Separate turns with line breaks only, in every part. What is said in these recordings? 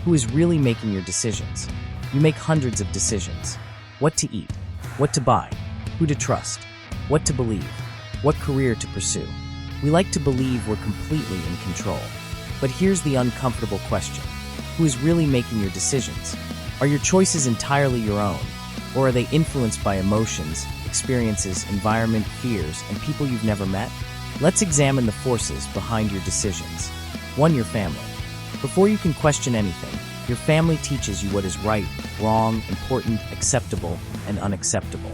Who is really making your decisions? You make hundreds of decisions. What to eat, what to buy, who to trust, what to believe, what career to pursue. We like to believe we're completely in control. But here's the uncomfortable question. Who is really making your decisions? Are your choices entirely your own? Or are they influenced by emotions, experiences, environment, fears, and people you've never met? Let's examine the forces behind your decisions. 1. Your family. Before you can question anything, your family teaches you what is right, wrong, important, acceptable, and unacceptable.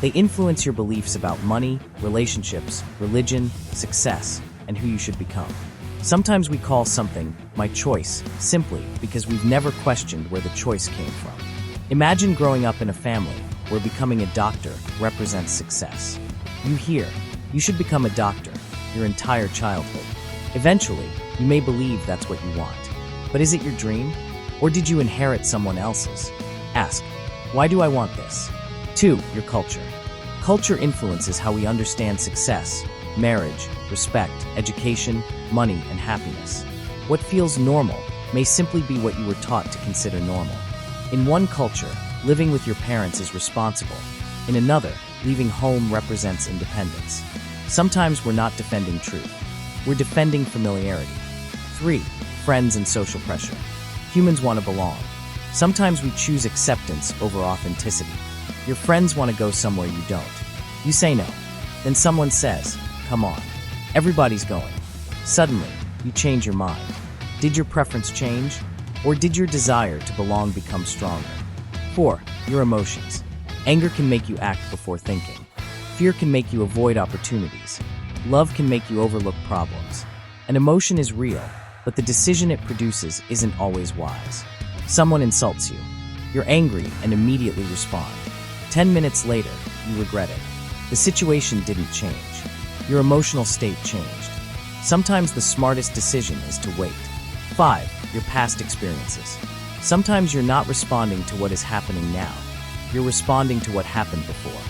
They influence your beliefs about money, relationships, religion, success, and who you should become. Sometimes we call something my choice simply because we've never questioned where the choice came from. Imagine growing up in a family where becoming a doctor represents success. You hear, you should become a doctor, your entire childhood. Eventually, you may believe that's what you want. But is it your dream? Or did you inherit someone else's? Ask, why do I want this? 2. Your culture. Culture influences how we understand success, marriage, respect, education, money, and happiness. What feels normal may simply be what you were taught to consider normal. In one culture, living with your parents is responsible. In another, leaving home represents independence. Sometimes we're not defending truth. We're defending familiarity. 3. Friends and social pressure. Humans want to belong. Sometimes we choose acceptance over authenticity. Your friends want to go somewhere you don't. You say no. Then someone says, come on. Everybody's going. Suddenly, you change your mind. Did your preference change? Or did your desire to belong become stronger? 4. Your emotions. Anger can make you act before thinking. Fear can make you avoid opportunities. Love can make you overlook problems. An emotion is real, but the decision it produces isn't always wise. Someone insults you. You're angry and immediately respond. 10 minutes later, you regret it. The situation didn't change. Your emotional state changed. Sometimes the smartest decision is to wait. 5. Your past experiences. Sometimes you're not responding to what is happening now. You're responding to what happened before.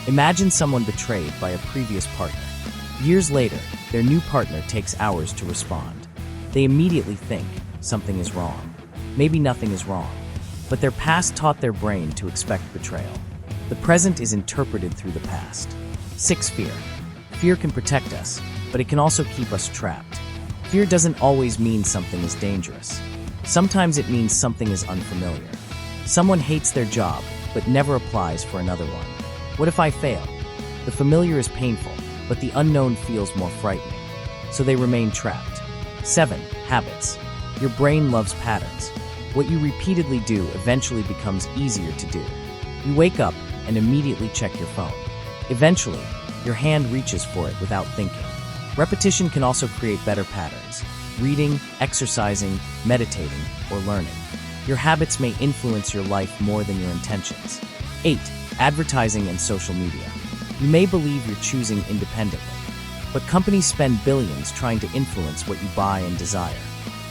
Imagine someone betrayed by a previous partner. Years later, their new partner takes hours to respond. They immediately think something is wrong. Maybe nothing is wrong. But their past taught their brain to expect betrayal. The present is interpreted through the past. 6. Fear. Fear can protect us, but it can also keep us trapped. Fear doesn't always mean something is dangerous. Sometimes it means something is unfamiliar. Someone hates their job, but never applies for another one. What if I fail? The familiar is painful, but the unknown feels more frightening. So they remain trapped. 7. Habits. Your brain loves patterns. What you repeatedly do eventually becomes easier to do. You wake up and immediately check your phone. Eventually, your hand reaches for it without thinking. Repetition can also create better patterns. Reading, exercising, meditating, or learning. Your habits may influence your life more than your intentions. 8. Advertising and social media. You may believe you're choosing independently, but companies spend billions trying to influence what you buy and desire.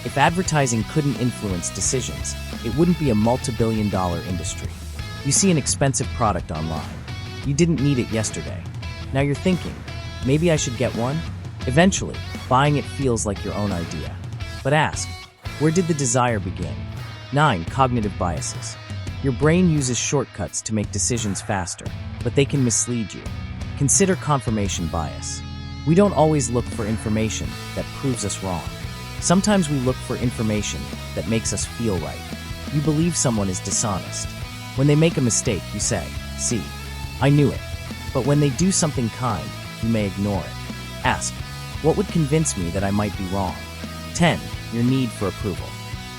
If advertising couldn't influence decisions, it wouldn't be a multi-billion-dollar industry. You see an expensive product online. You didn't need it yesterday. Now you're thinking, maybe I should get one? Eventually, buying it feels like your own idea. But ask, where did the desire begin? 9. Cognitive biases. Your brain uses shortcuts to make decisions faster, but they can mislead you. Consider confirmation bias. We don't always look for information that proves us wrong. Sometimes we look for information that makes us feel right. You believe someone is dishonest. When they make a mistake, you say, see, I knew it. But when they do something kind, you may ignore it. Ask, what would convince me that I might be wrong? 10. Your need for approval.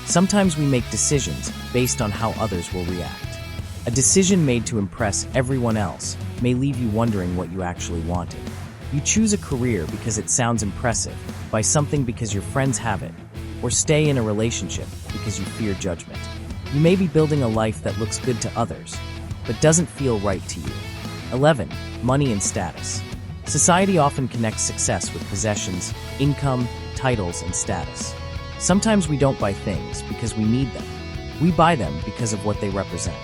Sometimes we make decisions based on how others will react. A decision made to impress everyone else may leave you wondering what you actually wanted. You choose a career because it sounds impressive, buy something because your friends have it, or stay in a relationship because you fear judgment. You may be building a life that looks good to others, but doesn't feel right to you. 11. Money and status. Society often connects success with possessions, income, titles, and status. Sometimes we don't buy things because we need them. We buy them because of what they represent.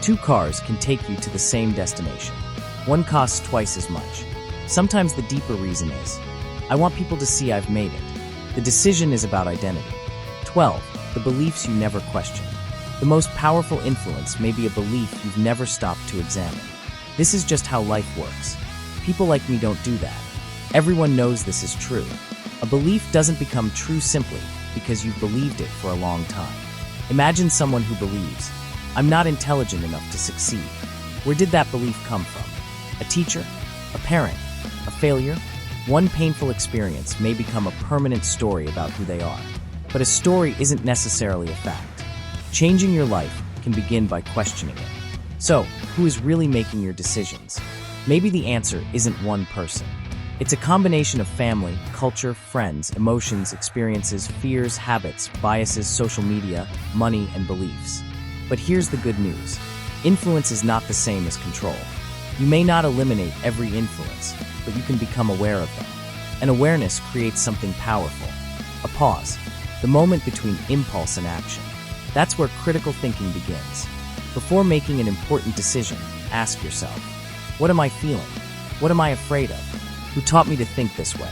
2 cars can take you to the same destination. One costs twice as much. Sometimes the deeper reason is, I want people to see I've made it. The decision is about identity. 12. the beliefs you never question. The most powerful influence may be a belief you've never stopped to examine. This is just how life works. People like me don't do that. Everyone knows this is true. A belief doesn't become true simply because you've believed it for a long time. Imagine someone who believes, "I'm not intelligent enough to succeed." Where did that belief come from? A teacher? A parent? A failure? One painful experience may become a permanent story about who they are. But a story isn't necessarily a fact. Changing your life can begin by questioning it. So, who is really making your decisions? Maybe the answer isn't one person. It's a combination of family, culture, friends, emotions, experiences, fears, habits, biases, social media, money, and beliefs. But here's the good news. Influence is not the same as control. You may not eliminate every influence, but you can become aware of them. And awareness creates something powerful. A pause. The moment between impulse and action. That's where critical thinking begins. Before making an important decision, ask yourself, what am I feeling? What am I afraid of? Who taught me to think this way?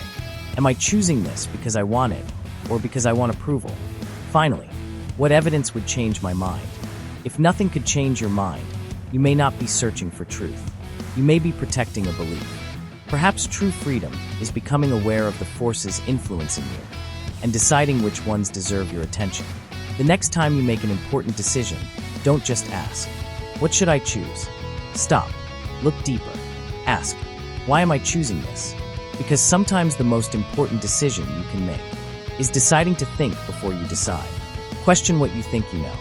Am I choosing this because I want it, or because I want approval? Finally, what evidence would change my mind? If nothing could change your mind, you may not be searching for truth. You may be protecting a belief. Perhaps true freedom is becoming aware of the forces influencing you and deciding which ones deserve your attention. The next time you make an important decision, don't just ask, "What should I choose?" Stop. Look deeper. Ask, "Why am I choosing this?" Because sometimes the most important decision you can make is deciding to think before you decide. Question what you think you know.